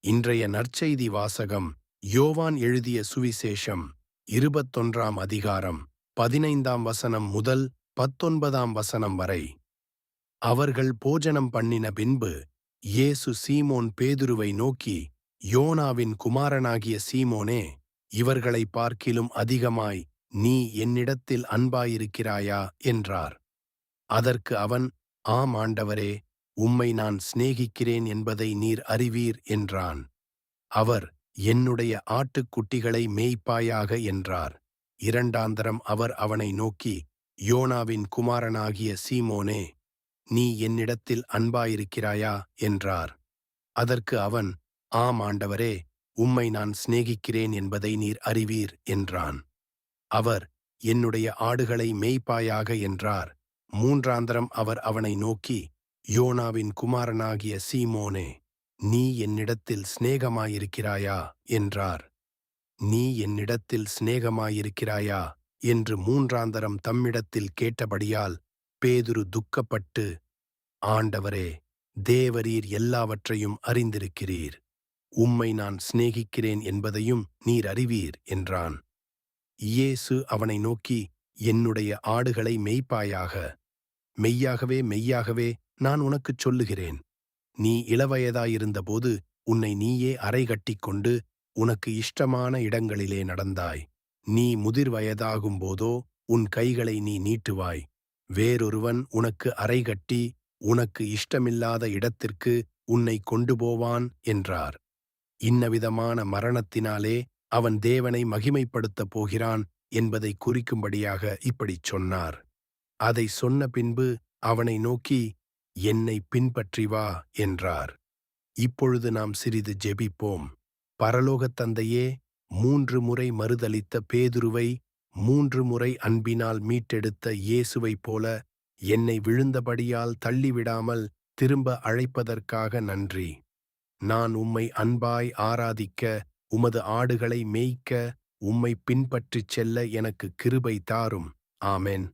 இன்றைய நற்செய்தி வாசகம் யோவான் எழுதிய சுவிசேஷம் 21ஆம் அதிகாரம் 15ஆம் வசனம் முதல் 19ஆம் வசனம் வரை. அவர்கள் போஜனம் பண்ணின பின்பு இயேசு சீமோன் பேதுருவை நோக்கி, யோனாவின் குமாரனாகிய சீமோனே, இவர்களை பார்க்கிலும் அதிகமாய் நீ என்னிடத்தில் அன்பாயிருக்கிறாயா என்றார். அதற்கு அவன், ஆம் ஆண்டவரே, உம்மை நான் சிநேகிக்கிறேன் என்பதை நீர் அறிவீர் என்றான். அவர், என்னுடைய ஆட்டுக்குட்டிகளை மேய்ப்பாயாக என்றார். இரண்டாந்தரம் அவர் அவனை நோக்கி, யோனாவின் குமாரனாகிய சீமோனே, நீ என்னிடத்தில் அன்பாயிருக்கிறாயா என்றார். அதற்கு அவன், ஆம் ஆண்டவரே, உம்மை நான் சிநேகிக்கிறேன் என்பதை நீர் அறிவீர் என்றான். அவர், என்னுடைய ஆடுகளை மேய்ப்பாயாக என்றார். மூன்றாந்தரம் அவர் அவனை நோக்கி, யோனாவின் குமாரனாகிய சீமோனே, நீ என்னிடத்தில் சிநேகமாயிருக்கிறாயா என்றார். நீ என்னிடத்தில் சிநேகமாயிருக்கிறாயா என்று மூன்றாந்தரம் தம்மிடத்தில் கேட்டபடியால் பேதுரு துக்கப்பட்டு, ஆண்டவரே, தேவரீர் எல்லாவற்றையும் அறிந்திருக்கிறீர், உம்மை நான் சிநேகிக்கிறேன் என்பதையும் நீர் அறிவீர் என்றான். இயேசு அவனை நோக்கி, என்னுடைய ஆடுகளை மேய்ப்பாயாக. மெய்யாகவே மெய்யாகவே நான் உனக்குச் சொல்லுகிறேன், நீ இளவயதாயிருந்தபோது உன்னை நீயே அரை கட்டிக்கொண்டு உனக்கு இஷ்டமான இடங்களிலே நடந்தாய். நீ முதிர் வயதாகும்போதோ உன் கைகளை நீ நீட்டுவாய். வேறொருவன் உனக்கு அரை கட்டி உனக்கு இஷ்டமில்லாத இடத்திற்கு உன்னை கொண்டு போவான் என்றார். இன்னவிதமான மரணத்தினாலே அவன் தேவனை மகிமைப்படுத்தப் போகிறான் என்பதை குறிக்கும்படியாக இப்படிச் சொன்னார். அதை சொன்ன பின்பு அவனை நோக்கி, என்னை பின்பற்றி வா என்றார். இப்பொழுது நாம் சிறிது ஜெபிப்போம். பரலோகத் தந்தையே, 3 முறை மறுதலித்த பேதுருவை 3 முறை அன்பினால் மீட்டெடுத்த இயேசுவைப் போல என்னை விழுந்தபடியால் தள்ளிவிடாமல் திரும்ப அழைப்பதற்காக நன்றி. நான் உம்மை அன்பாய் ஆராதிக்க, உமது ஆடுகளை மேய்க்க, உம்மை பின்பற்றிச் செல்ல எனக்கு கிருபை தாரும். ஆமென்.